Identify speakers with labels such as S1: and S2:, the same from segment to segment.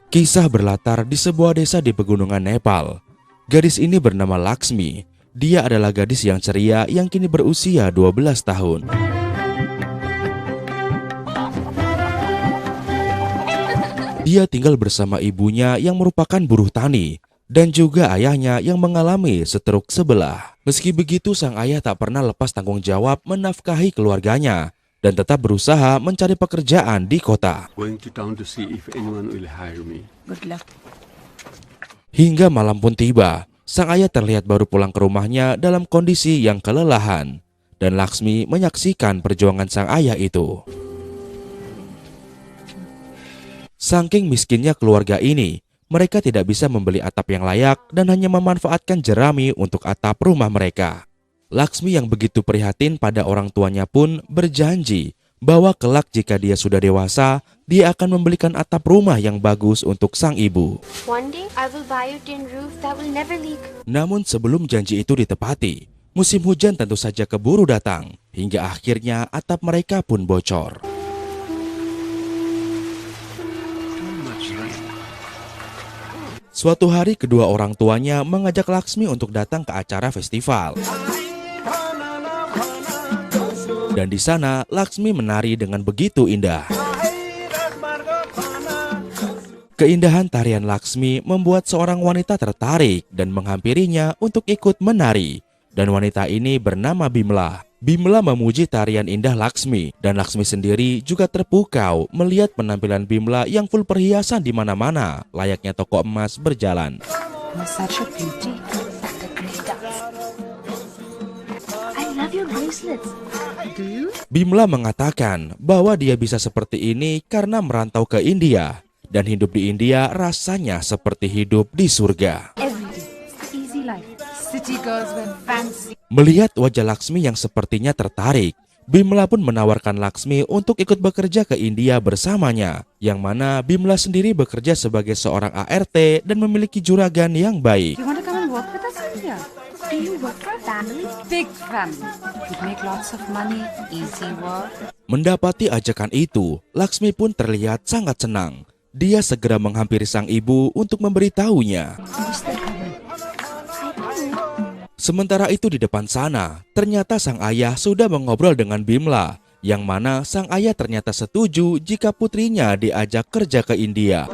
S1: Kisah berlatar di sebuah desa di pegunungan Nepal. Gadis ini bernama Laksmi. Dia adalah gadis yang ceria yang kini berusia 12 tahun. Dia tinggal bersama ibunya yang merupakan buruh tani dan juga ayahnya yang mengalami stroke sebelah. Meski begitu, sang ayah tak pernah lepas tanggung jawab menafkahi keluarganya dan tetap berusaha mencari pekerjaan di kota. Hingga malam pun tiba, sang ayah terlihat baru pulang ke rumahnya dalam kondisi yang kelelahan, dan Laksmi menyaksikan perjuangan sang ayah itu. Saking miskinnya keluarga ini, mereka tidak bisa membeli atap yang layak dan hanya memanfaatkan jerami untuk atap rumah mereka. Laksmi yang begitu prihatin pada orang tuanya pun berjanji bahwa kelak jika dia sudah dewasa, dia akan membelikan atap rumah yang bagus untuk sang ibu.
S2: One day I will buy a tin roof that will never leak.
S1: Namun sebelum janji itu ditepati, musim hujan tentu saja keburu datang, hingga akhirnya atap mereka pun bocor. Suatu hari kedua orang tuanya mengajak Laksmi untuk datang ke acara festival. Dan di sana Laksmi menari dengan begitu indah. Keindahan tarian Laksmi membuat seorang wanita tertarik dan menghampirinya untuk ikut menari. Dan wanita ini bernama Bimla. Bimla memuji tarian indah Laksmi, dan Laksmi sendiri juga terpukau melihat penampilan Bimla yang full perhiasan di mana-mana, layaknya toko emas berjalan. Bimla mengatakan bahwa dia bisa seperti ini karena merantau ke India, dan hidup di India rasanya seperti hidup di surga. Melihat wajah Laksmi yang sepertinya tertarik, Bimla pun menawarkan Laksmi untuk ikut bekerja ke India bersamanya, yang mana Bimla sendiri bekerja sebagai seorang ART dan memiliki juragan yang baik. Mendapati ajakan itu, Laksmi pun terlihat sangat senang. Dia segera menghampiri sang ibu untuk memberitahunya. Sementara itu di depan sana, ternyata sang ayah sudah mengobrol dengan Bimla, yang mana sang ayah ternyata setuju jika putrinya diajak kerja ke India.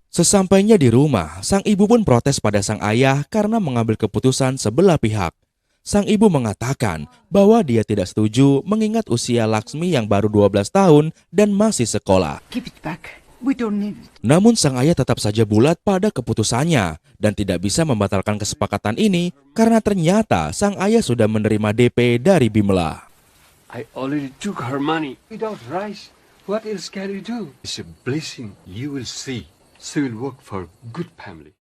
S1: Sesampainya di rumah, sang ibu pun protes pada sang ayah karena mengambil keputusan sebelah pihak. Sang ibu mengatakan bahwa dia tidak setuju mengingat usia Laksmi yang baru 12 tahun dan masih sekolah. Namun sang ayah tetap saja bulat pada keputusannya dan tidak bisa membatalkan kesepakatan ini karena ternyata sang ayah sudah menerima DP dari Bimla.
S3: I already took her money without rice. What else can you do? It's a blessing. You will see. She will work for a good family.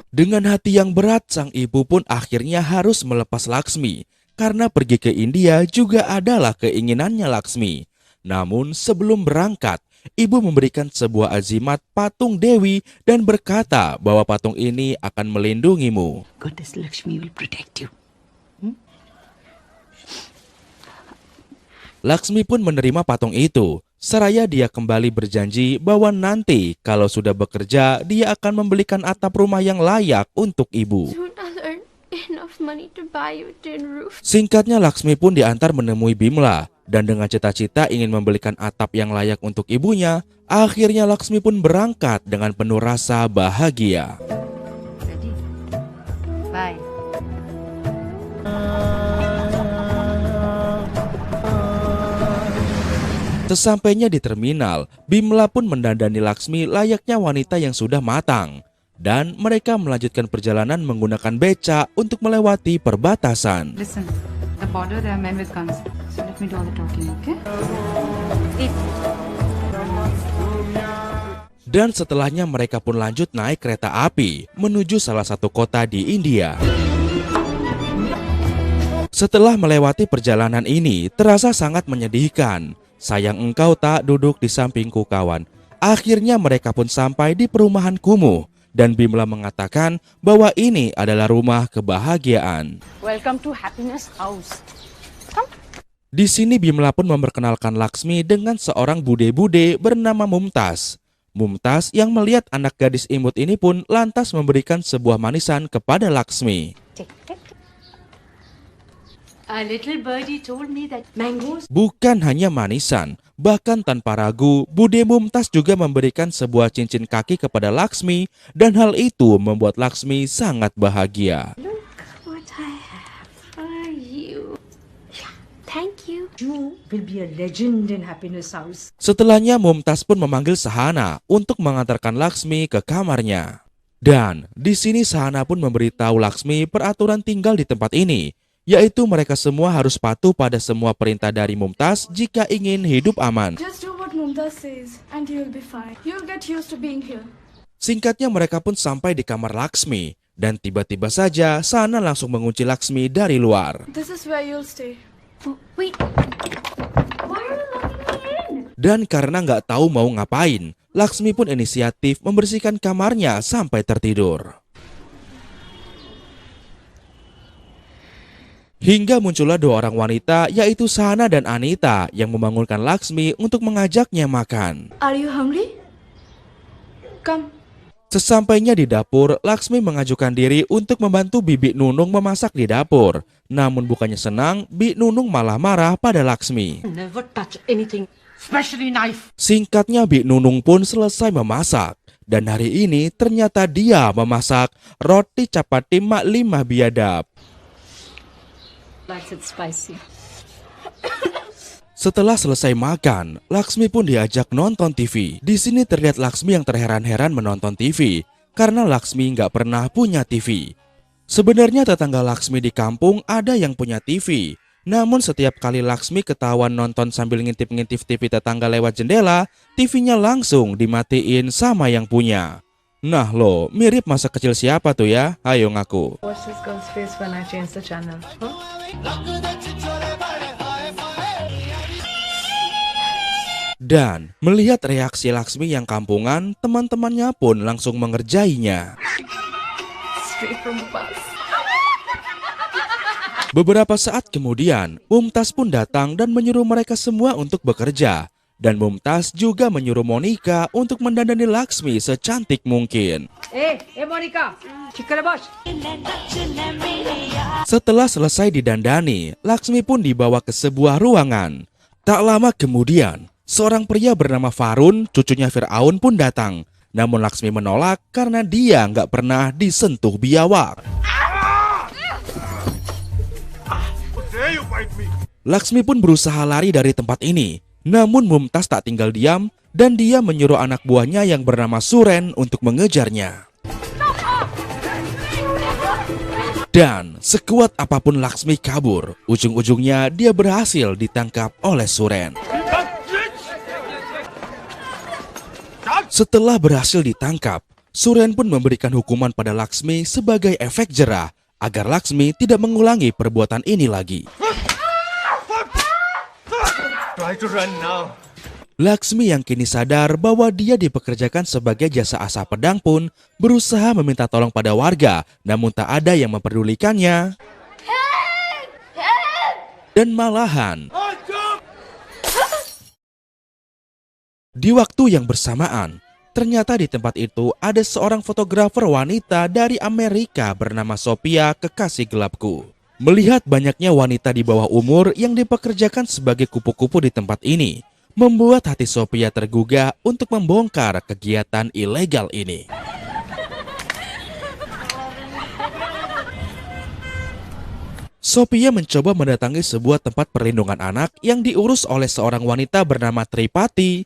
S1: Dengan hati yang berat, sang ibu pun akhirnya harus melepas Laksmi karena pergi ke India juga adalah keinginannya Laksmi. Namun sebelum berangkat, ibu memberikan sebuah azimat patung Dewi dan berkata bahwa patung ini akan melindungimu.
S4: Goddess Lakshmi will protect you.
S1: Laksmi pun menerima patung itu. Seraya dia kembali berjanji bahwa nanti kalau sudah bekerja, dia akan membelikan atap rumah yang layak untuk ibu. Singkatnya, Laksmi pun diantar menemui Bimla, dan dengan cita-cita ingin membelikan atap yang layak untuk ibunya, akhirnya Laksmi pun berangkat dengan penuh rasa bahagia.
S4: Bye.
S1: Sesampainya di terminal, Bimla pun mendandani Laksmi layaknya wanita yang sudah matang. Dan mereka melanjutkan perjalanan menggunakan beca untuk melewati perbatasan.
S4: Listen, the border there are men with guns. So let me do all the talking, okay?
S1: Dan setelahnya mereka pun lanjut naik kereta api menuju salah satu kota di India. Setelah melewati perjalanan ini, terasa sangat menyedihkan. Sayang engkau tak duduk di sampingku kawan. Akhirnya mereka pun sampai di perumahan kumuh dan Bimla mengatakan bahwa ini adalah rumah kebahagiaan.
S5: Welcome to Happiness House.
S1: Di sini Bimla pun memperkenalkan Laksmi dengan seorang bude-bude bernama Mumtaz. Mumtaz yang melihat anak gadis imut ini pun lantas memberikan sebuah manisan kepada Laksmi.
S2: A little birdie told me that mangoes.
S1: Bukan hanya manisan, bahkan tanpa ragu, Bude Mumtaz juga memberikan sebuah cincin kaki kepada Laksmi dan hal itu membuat Laksmi sangat bahagia.
S2: Look what I have for you. Yeah, thank you.
S5: You will be a legend in Happiness House.
S1: Setelahnya Mumtaz pun memanggil Sahana untuk mengantarkan Laksmi ke kamarnya. Dan di sini Sahana pun memberitahu Laksmi peraturan tinggal di tempat ini, yaitu mereka semua harus patuh pada semua perintah dari Mumtaz jika ingin hidup aman.
S6: Just do what Mumtaz says and you'll be fine. You'll get used to being here.
S1: Singkatnya mereka pun sampai di kamar Laksmi dan tiba-tiba saja Sahana langsung mengunci Laksmi dari luar.
S6: This is where you'll stay.
S2: Oh, wait. Why are you locking me in?
S1: Dan karena nggak tahu mau ngapain, Laksmi pun inisiatif membersihkan kamarnya sampai tertidur. Hingga muncullah dua orang wanita yaitu Sahana dan Anita yang membangunkan Laksmi untuk mengajaknya makan.
S6: Are you hungry? Come.
S1: Sesampainya di dapur, Laksmi mengajukan diri untuk membantu Bibi Nunung memasak di dapur. Namun bukannya senang, Bi Nunung malah marah pada Laksmi.
S5: Never touch anything, especially knife.
S1: Singkatnya Bi Nunung pun selesai memasak. Dan hari ini ternyata dia memasak roti capati mak lima biadab.
S5: Likes it spicy.
S1: Setelah selesai makan, Laksmi pun diajak nonton TV. Di sini terlihat Laksmi yang terheran-heran menonton TV karena Laksmi nggak pernah punya TV. Sebenarnya tetangga Laksmi di kampung ada yang punya TV. Namun setiap kali Laksmi ketahuan nonton sambil ngintip-ngintip TV tetangga lewat jendela, TV-nya langsung dimatiin sama yang punya. Nah lo, mirip masa kecil siapa tuh ya? Ayo ngaku.
S4: Watch this girl's face when I change the channel. Huh?
S1: Dan melihat reaksi Laksmi yang kampungan, teman-temannya pun langsung mengerjainya.
S4: Straight from the past.
S1: Beberapa saat kemudian, Mumtaz pun datang dan menyuruh mereka semua untuk bekerja. Dan Mumtaz juga menyuruh Monica untuk mendandani Laksmi secantik mungkin.
S5: Hey Monica, Chikarabash.
S1: Setelah selesai didandani, Laksmi pun dibawa ke sebuah ruangan. Tak lama kemudian, seorang pria bernama Farun, cucunya Fir'aun pun datang. Namun Laksmi menolak karena dia nggak pernah disentuh biawak. Laksmi pun berusaha lari dari tempat ini. Namun Mumtaz tak tinggal diam dan dia menyuruh anak buahnya yang bernama Suren untuk mengejarnya. Dan sekuat apapun Laksmi kabur, ujung-ujungnya dia berhasil ditangkap oleh Suren. Setelah berhasil ditangkap, Suren pun memberikan hukuman pada Laksmi sebagai efek jerah agar Laksmi tidak mengulangi perbuatan ini lagi.
S3: Try to run now.
S1: Laksmi yang kini sadar bahwa dia dipekerjakan sebagai jasa asa pedang pun berusaha meminta tolong pada warga, namun tak ada yang memperdulikannya. Dan malahan, di waktu yang bersamaan, ternyata di tempat itu ada seorang fotografer wanita dari Amerika bernama Sophia, kekasih gelapku. Melihat banyaknya wanita di bawah umur yang dipekerjakan sebagai kupu-kupu di tempat ini, membuat hati Sophia tergugah untuk membongkar kegiatan ilegal ini. Sophia mencoba mendatangi sebuah tempat perlindungan anak yang diurus oleh seorang wanita bernama Tripati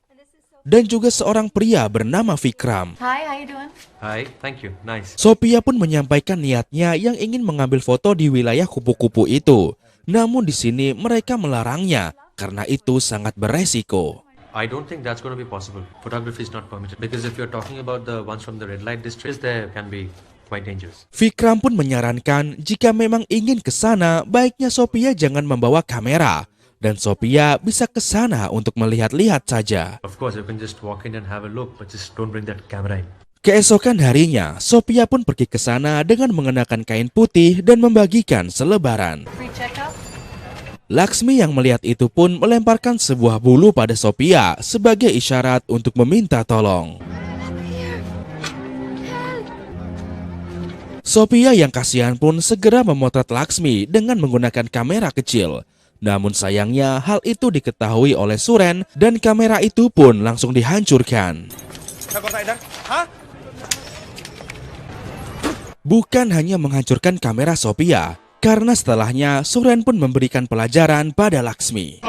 S1: dan juga seorang pria bernama Vikram.
S2: Hi, how you doing?
S3: Hi, thank you. Nice.
S1: Sophia pun menyampaikan niatnya yang ingin mengambil foto di wilayah kupu-kupu itu. Namun di sini mereka melarangnya karena itu sangat beresiko.
S7: I don't think that's going to be possible. Photography is not permitted because if you're talking about the ones from the red light district, there can be quite dangerous.
S1: Vikram pun menyarankan jika memang ingin ke sana, baiknya Sophia jangan membawa kamera. dan Sophia bisa ke sana untuk melihat-lihat saja.
S7: Of course, you can just walk in and have a look, but just don't bring that camera in.
S1: Keesokan harinya, Sophia pun pergi ke sana dengan mengenakan kain putih dan membagikan selebaran. Laksmi yang melihat itu pun melemparkan sebuah bulu pada Sophia sebagai isyarat untuk meminta tolong. Sophia yang kasihan pun segera memotret Laksmi dengan menggunakan kamera kecil. Namun sayangnya hal itu diketahui oleh Suren dan kamera itu pun langsung dihancurkan. Bukan hanya menghancurkan kamera Sophia, karena setelahnya Suren pun memberikan pelajaran pada Laksmi.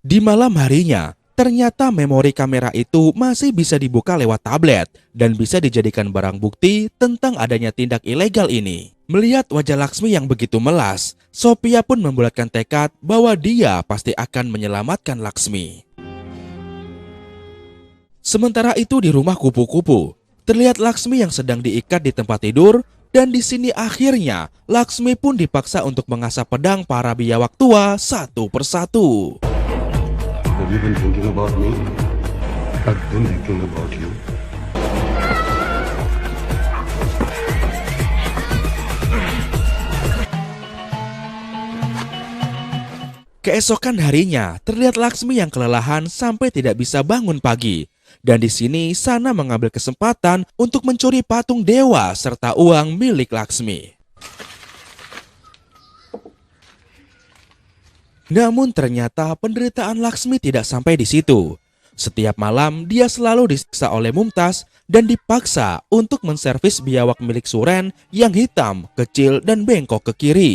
S1: Di malam harinya, ternyata memori kamera itu masih bisa dibuka lewat tablet dan bisa dijadikan barang bukti tentang adanya tindak ilegal ini. Melihat wajah Laksmi yang begitu melas, Sophia pun membulatkan tekad bahwa dia pasti akan menyelamatkan Laksmi. Sementara itu di rumah kupu-kupu, terlihat Laksmi yang sedang diikat di tempat tidur dan di sini akhirnya Laksmi pun dipaksa untuk mengasah pedang para biawak tua satu persatu.
S3: Have you been thinking about me? I've been thinking about you.
S1: Keesokan harinya, terlihat Laksmi yang kelelahan sampai tidak bisa bangun pagi. Dan di sini Sana mengambil kesempatan untuk mencuri patung dewa serta uang milik Laksmi. Namun ternyata penderitaan Laksmi tidak sampai di situ. Setiap malam dia selalu disiksa oleh Mumtaz dan dipaksa untuk menservis biawak milik Suren yang hitam, kecil, dan bengkok ke kiri.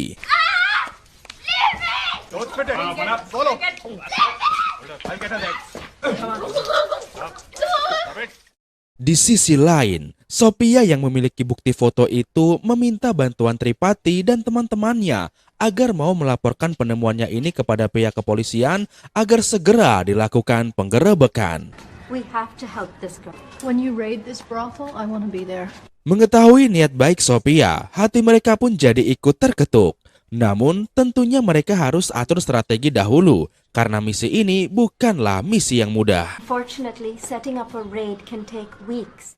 S1: Di sisi lain, Sophia yang memiliki bukti foto itu meminta bantuan Tripati dan teman-temannya agar mau melaporkan penemuannya ini kepada pihak kepolisian agar segera dilakukan penggerebekan.
S2: We have to help this girl.
S6: When you raid this brothel, I want to be there.
S1: Mengetahui niat baik Sophia, hati mereka pun jadi ikut terketuk. Namun tentunya mereka harus atur strategi dahulu karena misi ini bukanlah misi yang mudah.
S2: Fortunately, setting up a raid can take weeks.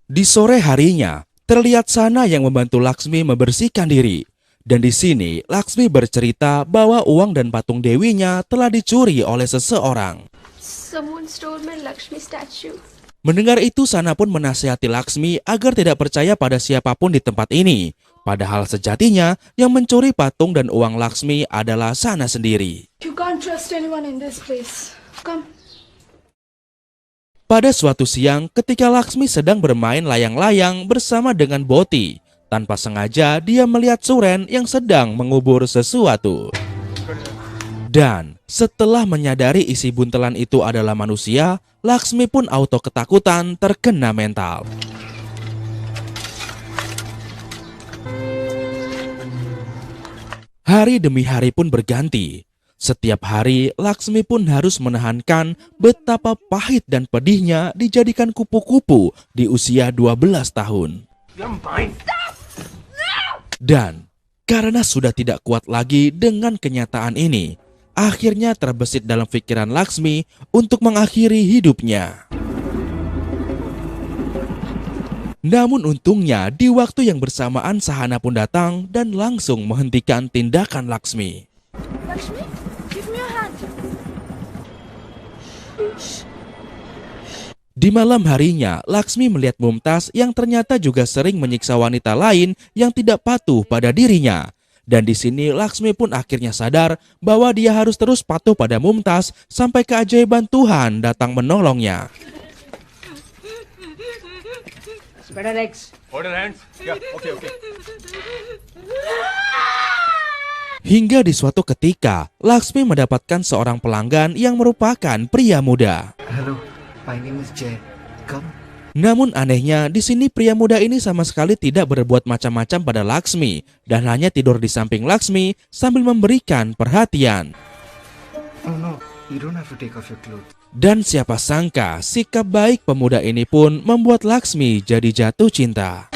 S1: Di sore harinya, terlihat Sana yang membantu Laksmi membersihkan diri. Dan di sini, Laksmi bercerita bahwa uang dan patung dewinya telah dicuri oleh seseorang.
S6: Someone stole my Lakshmi statue.
S1: Mendengar itu, Sana pun menasihati Laksmi agar tidak percaya pada siapapun di tempat ini. Padahal sejatinya, yang mencuri patung dan uang Laksmi adalah Sana sendiri.
S6: You can't trust anyone in this place. Come.
S1: Pada suatu siang, ketika Laksmi sedang bermain layang-layang bersama dengan Boti, tanpa sengaja dia melihat Suren yang sedang mengubur sesuatu. Dan setelah menyadari isi buntelan itu adalah manusia, Laksmi pun auto ketakutan terkena mental. Hari demi hari pun berganti. Setiap hari, Laksmi pun harus menahankan betapa pahit dan pedihnya dijadikan kupu-kupu di usia 12 tahun. Dan karena sudah tidak kuat lagi dengan kenyataan ini, akhirnya terbesit dalam pikiran Laksmi untuk mengakhiri hidupnya. Namun untungnya di waktu yang bersamaan Sahana pun datang dan langsung menghentikan tindakan Laksmi.
S6: Lakshmi, give me your hand.
S1: Di malam harinya, Laksmi melihat Mumtaz yang ternyata juga sering menyiksa wanita lain yang tidak patuh pada dirinya. Dan di sini Laksmi pun akhirnya sadar bahwa dia harus terus patuh pada Mumtaz sampai keajaiban Tuhan datang menolongnya.
S5: Spread her legs.
S3: Hold your hands. Yeah, okay.
S1: Hingga di suatu ketika, Laksmi mendapatkan seorang pelanggan yang merupakan pria muda.
S8: Hello, my name is Jay. Come.
S1: Namun anehnya, di sini pria muda ini sama sekali tidak berbuat macam-macam pada Laksmi dan hanya tidur di samping Laksmi sambil memberikan perhatian.
S8: Oh no, you don't have to take off your clothes.
S1: Dan siapa sangka sikap baik pemuda ini pun membuat Laksmi jadi jatuh cinta.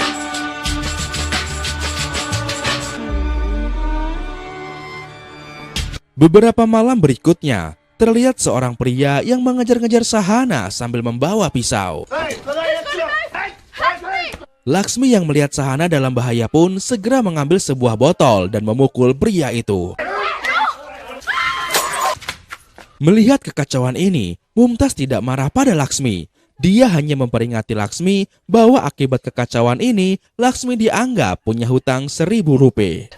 S1: Beberapa malam berikutnya, terlihat seorang pria yang mengejar-ngejar Sahana sambil membawa pisau. Laksmi yang melihat Sahana dalam bahaya pun segera mengambil sebuah botol dan memukul pria itu. Melihat kekacauan ini, Mumtaz tidak marah pada Laksmi. Dia hanya memperingati Laksmi bahwa akibat kekacauan ini, Laksmi dianggap punya hutang 1.000 rupiah.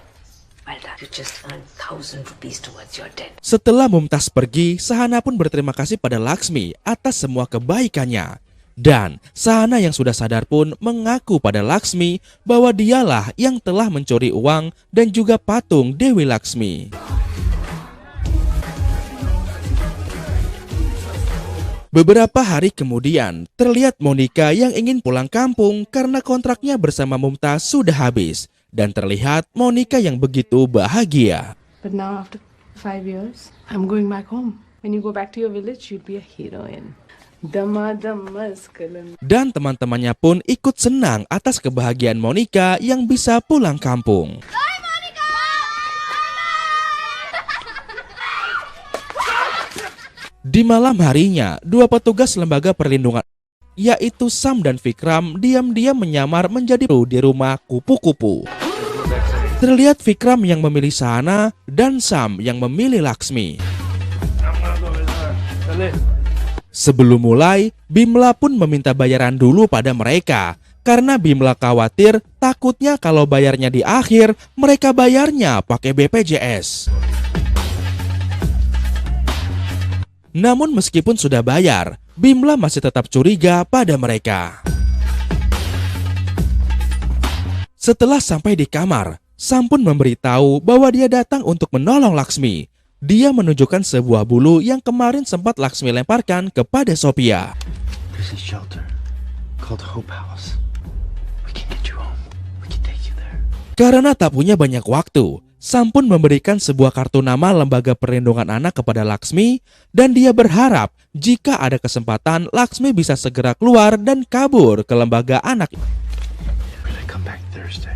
S2: Well done. You just earned 1,000 rupees towards your debt.
S1: Setelah Mumtaz pergi, Sahana pun berterima kasih pada Laksmi atas semua kebaikannya. Dan Sahana yang sudah sadar pun mengaku pada Laksmi bahwa dialah yang telah mencuri uang dan juga patung Dewi Laksmi. Beberapa hari kemudian, terlihat Monica yang ingin pulang kampung karena kontraknya bersama Mumtaz sudah habis. Dan terlihat Monica yang begitu bahagia.
S9: But now after 5 years, I'm going back home. When you go back to your village, you'll be a heroine.
S1: Dan teman-temannya pun ikut senang atas kebahagiaan Monica yang bisa pulang kampung. Di malam harinya, dua petugas lembaga perlindungan yaitu Sam dan Vikram diam-diam menyamar menjadi kru di rumah kupu-kupu. Terlihat Vikram yang memilih Sahana dan Sam yang memilih Laksmi. Sebelum mulai, Bimla pun meminta bayaran dulu pada mereka. Karena Bimla khawatir takutnya kalau bayarnya di akhir, mereka bayarnya pakai BPJS. Namun meskipun sudah bayar, Bimla masih tetap curiga pada mereka. Setelah sampai di kamar, Sam pun memberitahu bahwa dia datang untuk menolong Laksmi. Dia menunjukkan sebuah bulu yang kemarin sempat Laksmi lemparkan kepada Sophia.
S8: There's a shelter called Hope House. We can get you home. We can take you there.
S1: Karena tak punya banyak waktu, Sam pun memberikan sebuah kartu nama lembaga perlindungan anak kepada Laksmi dan dia berharap jika ada kesempatan Laksmi bisa segera keluar dan kabur ke lembaga anak.
S8: We're gonna come back Thursday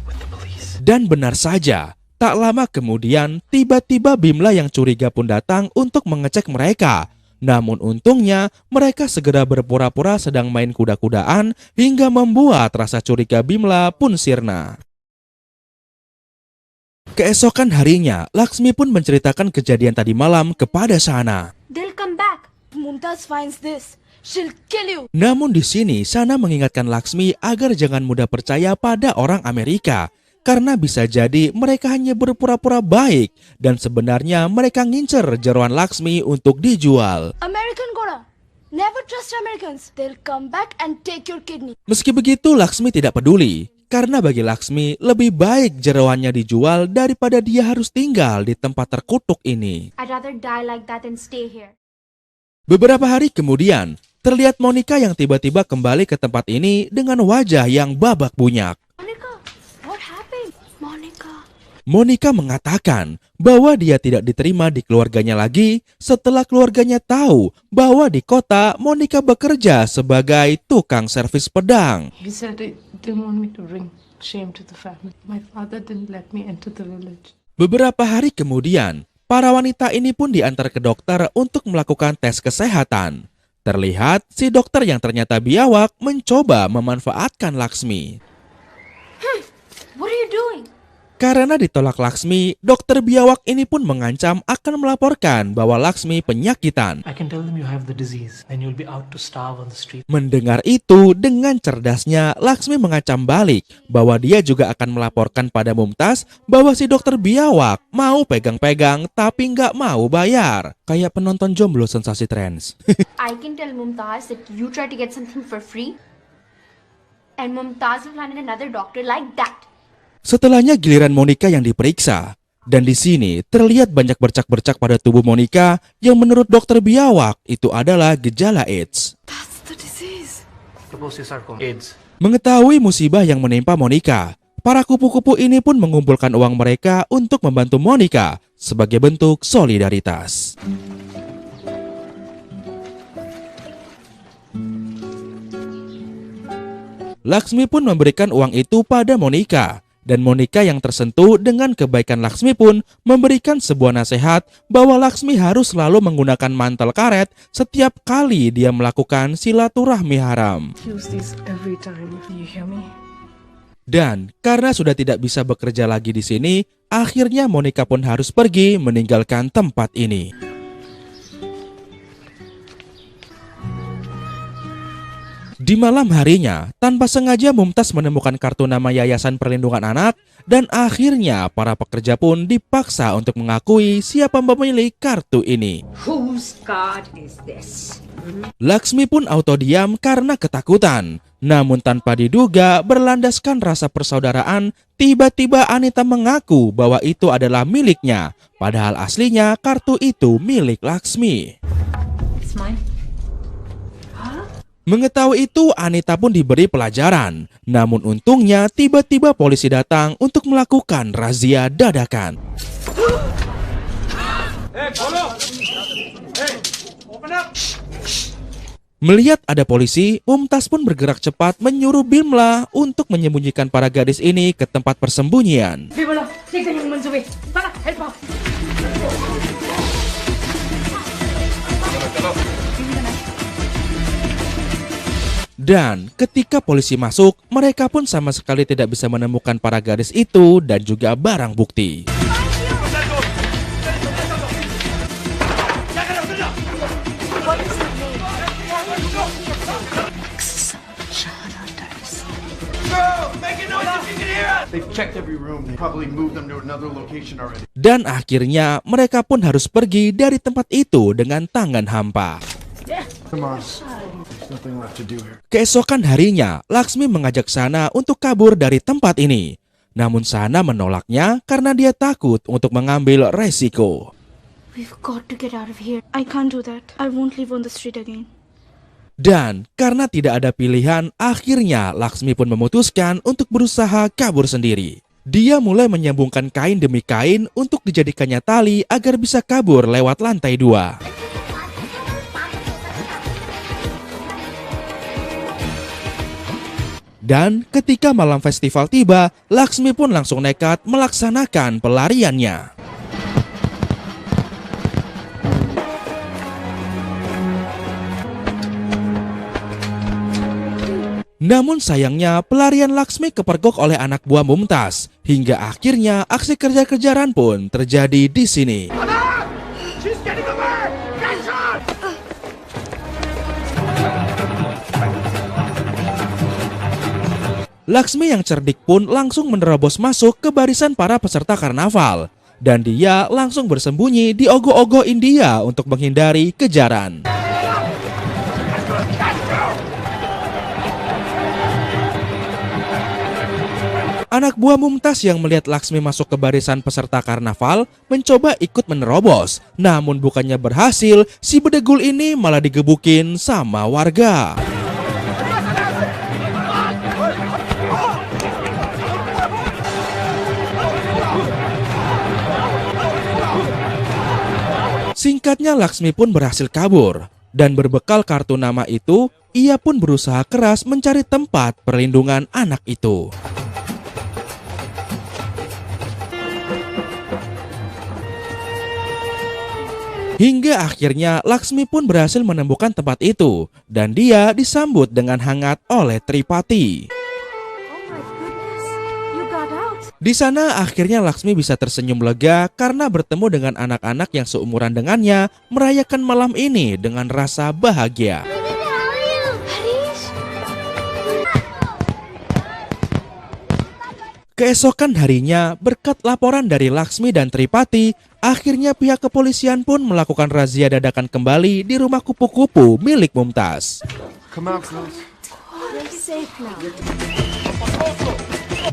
S8: with the police.
S1: Dan benar saja, tak lama kemudian tiba-tiba Bimla yang curiga pun datang untuk mengecek mereka. Namun untungnya mereka segera berpura-pura sedang main kuda-kudaan hingga membuat rasa curiga Bimla pun sirna. Keesokan harinya, Laksmi pun menceritakan kejadian tadi malam kepada Sahana.
S6: They'll come back. Mumtaz finds this. She'll kill you.
S1: Namun di sini Sahana mengingatkan Laksmi agar jangan mudah percaya pada orang Amerika. Karena bisa jadi mereka hanya berpura-pura baik dan sebenarnya mereka ngincer jeroan Laksmi untuk dijual.
S6: American Gora. Never trust Americans. They'll come back and take your kidney.
S1: Meski begitu, Laksmi tidak peduli. Karena bagi Laksmi, lebih baik jeroannya dijual daripada dia harus tinggal di tempat terkutuk ini.
S2: I'd rather die like that than stay here.
S1: Beberapa hari kemudian, terlihat Monica yang tiba-tiba kembali ke tempat ini dengan wajah yang babak bunyak.
S6: Monica, what happened? Monica.
S1: Monica mengatakan bahwa dia tidak diterima di keluarganya lagi setelah keluarganya tahu bahwa di kota Monica bekerja sebagai tukang servis pedang.
S9: He said he didn't want me to bring shame to the family. My father didn't let me enter the village.
S1: Beberapa hari kemudian, para wanita ini pun diantar ke dokter untuk melakukan tes kesehatan. Terlihat si dokter yang ternyata biawak mencoba memanfaatkan Laksmi.
S2: What are you doing?
S1: Karena ditolak Laksmi, dokter biawak ini pun mengancam akan melaporkan bahwa Laksmi penyakitan.
S10: I can tell them you have the disease and you'll be out to starve on the street.
S1: Mendengar itu, dengan cerdasnya Laksmi mengancam balik bahwa dia juga akan melaporkan pada Mumtaz bahwa si dokter biawak mau pegang-pegang tapi nggak mau bayar. Kayak penonton jomblo sensasi trends.
S2: I can tell Mumtaz that you try to get something for free, and Mumtaz will find another doctor like that.
S1: Setelahnya giliran Monica yang diperiksa. Dan di sini terlihat banyak bercak-bercak pada tubuh Monica yang menurut dokter biawak itu adalah gejala AIDS.
S6: That's the disease.
S10: AIDS.
S1: Mengetahui musibah yang menimpa Monica, para kupu-kupu ini pun mengumpulkan uang mereka untuk membantu Monica sebagai bentuk solidaritas. Laksmi pun memberikan uang itu pada Monica. Dan Monica yang tersentuh dengan kebaikan Laksmi pun memberikan sebuah nasihat bahwa Laksmi harus selalu menggunakan mantel karet setiap kali dia melakukan silaturahmi haram.
S9: Use these every time. You hear me?
S1: Dan karena sudah tidak bisa bekerja lagi di sini, akhirnya Monica pun harus pergi meninggalkan tempat ini. Di malam harinya, tanpa sengaja Mumtaz menemukan kartu nama Yayasan Perlindungan Anak dan akhirnya para pekerja pun dipaksa untuk mengakui siapa pemilik kartu ini.
S5: Whose card is this?
S1: Laksmi pun auto diam karena ketakutan. Namun tanpa diduga berlandaskan rasa persaudaraan, tiba-tiba Anita mengaku bahwa itu adalah miliknya. Padahal aslinya kartu itu milik Laksmi.
S5: It's mine.
S1: Mengetahui itu, Anita pun diberi pelajaran. Namun untungnya tiba-tiba polisi datang untuk melakukan razia dadakan. Melihat ada polisi, Mumtaz pun bergerak cepat menyuruh Bimla untuk menyembunyikan para gadis ini ke tempat persembunyian.
S5: Bimla, take the young ones away. Sana, help her.
S1: Dan ketika polisi masuk, mereka pun sama sekali tidak bisa menemukan para gadis itu dan juga barang bukti. Dan akhirnya mereka pun harus pergi dari tempat itu dengan tangan hampa. Keesokan harinya, Laksmi mengajak Sana untuk kabur dari tempat ini. Namun Sana menolaknya karena dia takut untuk mengambil resiko.
S6: We've got to get out of here. I can't do that. I won't live on the street again.
S1: Dan karena tidak ada pilihan, akhirnya Laksmi pun memutuskan untuk berusaha kabur sendiri. Dia mulai menyambungkan kain demi kain untuk dijadikannya tali agar bisa kabur lewat lantai 2. Dan ketika malam festival tiba, Laksmi pun langsung nekat melaksanakan pelariannya. Namun sayangnya pelarian Laksmi kepergok oleh anak buah Mumtaz. Hingga akhirnya aksi kejar-kejaran pun terjadi di sini. Laksmi yang cerdik pun langsung menerobos masuk ke barisan para peserta karnaval. Dan dia langsung bersembunyi di ogoh-ogoh India untuk menghindari kejaran. Anak buah Mumtaz yang melihat Laksmi masuk ke barisan peserta karnaval mencoba ikut menerobos. Namun bukannya berhasil, si bedegul ini malah digebukin sama warga. Singkatnya, Laksmi pun berhasil kabur. Dan berbekal kartu nama itu, ia pun berusaha keras mencari tempat perlindungan anak itu. Hingga akhirnya Laksmi pun berhasil menemukan tempat itu. Dan dia disambut dengan hangat oleh Tripati. Di sana akhirnya Laksmi bisa tersenyum lega karena bertemu dengan anak-anak yang seumuran dengannya merayakan malam ini dengan rasa bahagia. Keesokan harinya, berkat laporan dari Laksmi dan Tripati, akhirnya pihak kepolisian pun melakukan razia dadakan kembali di rumah kupu-kupu milik Mumtaz.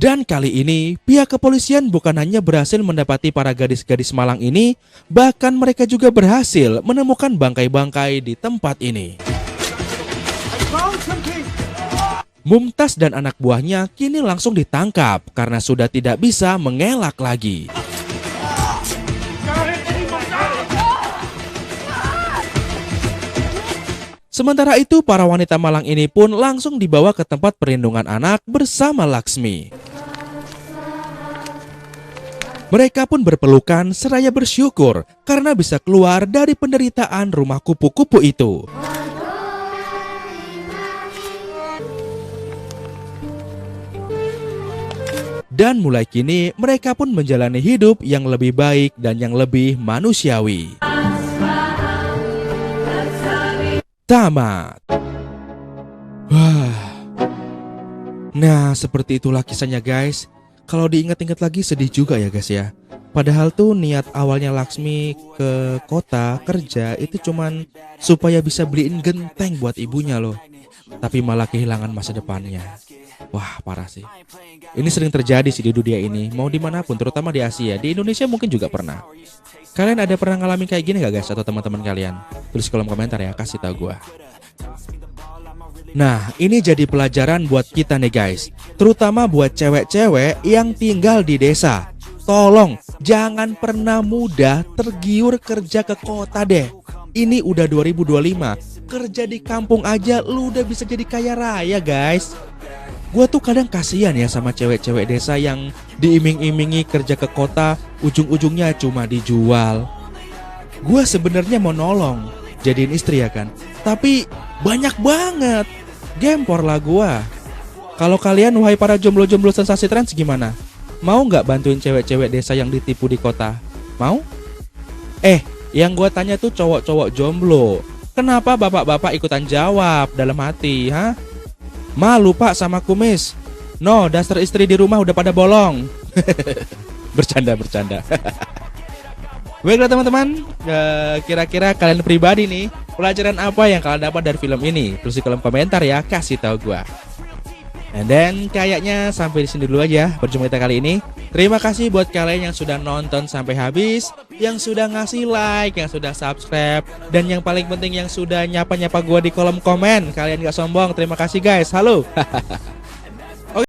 S1: Dan kali ini, pihak kepolisian bukan hanya berhasil mendapati para gadis-gadis malang ini, bahkan mereka juga berhasil menemukan bangkai-bangkai di tempat ini. Mumtaz dan anak buahnya kini langsung ditangkap karena sudah tidak bisa mengelak lagi. Sementara itu, para wanita malang ini pun langsung dibawa ke tempat perlindungan anak bersama Laksmi. Mereka pun berpelukan seraya bersyukur karena bisa keluar dari penderitaan rumah kupu-kupu itu. Dan mulai kini mereka pun menjalani hidup yang lebih baik dan yang lebih manusiawi. Tamat. Wah. Nah, seperti itulah kisahnya guys. Kalau diingat-ingat lagi sedih juga ya guys ya. Padahal tuh niat awalnya Laksmi ke kota kerja itu cuman supaya bisa beliin genteng buat ibunya loh. Tapi malah kehilangan masa depannya. Wah, parah sih. Ini sering terjadi sih di dunia ini, mau dimanapun, terutama di Asia. Di Indonesia mungkin juga pernah. Kalian ada pernah ngalamin kayak gini gak guys, atau teman-teman kalian? Tulis kolom komentar ya, kasih tahu gua. Nah, ini jadi pelajaran buat kita nih guys, terutama buat cewek-cewek yang tinggal di desa. Tolong, jangan pernah mudah tergiur kerja ke kota deh. Ini udah 2025, kerja di kampung aja lu udah bisa jadi kaya raya guys. Gue tuh kadang kasihan ya sama cewek-cewek desa yang diiming-imingi kerja ke kota, ujung-ujungnya cuma dijual. Gue sebenarnya mau nolong, jadiin istri ya kan, tapi banyak banget. Gempor lah gue. Kalau kalian wahai para jomblo-jomblo sensasi trans gimana? Mau nggak bantuin cewek-cewek desa yang ditipu di kota? Mau? Yang gue tanya tuh cowok-cowok jomblo. Kenapa bapak-bapak ikutan jawab dalam hati, ha? Malu pak sama kumis. No, dasar istri di rumah udah pada bolong. Bercanda. Baiklah teman-teman, kira-kira kalian pribadi nih, pelajaran apa yang kalian dapat dari film ini? Tulis di kolom komentar ya, kasih tahu gua. And then kayaknya sampai di sini dulu aja perjumpaan kita kali ini. Terima kasih buat kalian yang sudah nonton sampai habis, yang sudah ngasih like, yang sudah subscribe, dan yang paling penting yang sudah nyapa-nyapa gua di kolom komen. Kalian gak sombong, terima kasih guys. Halo.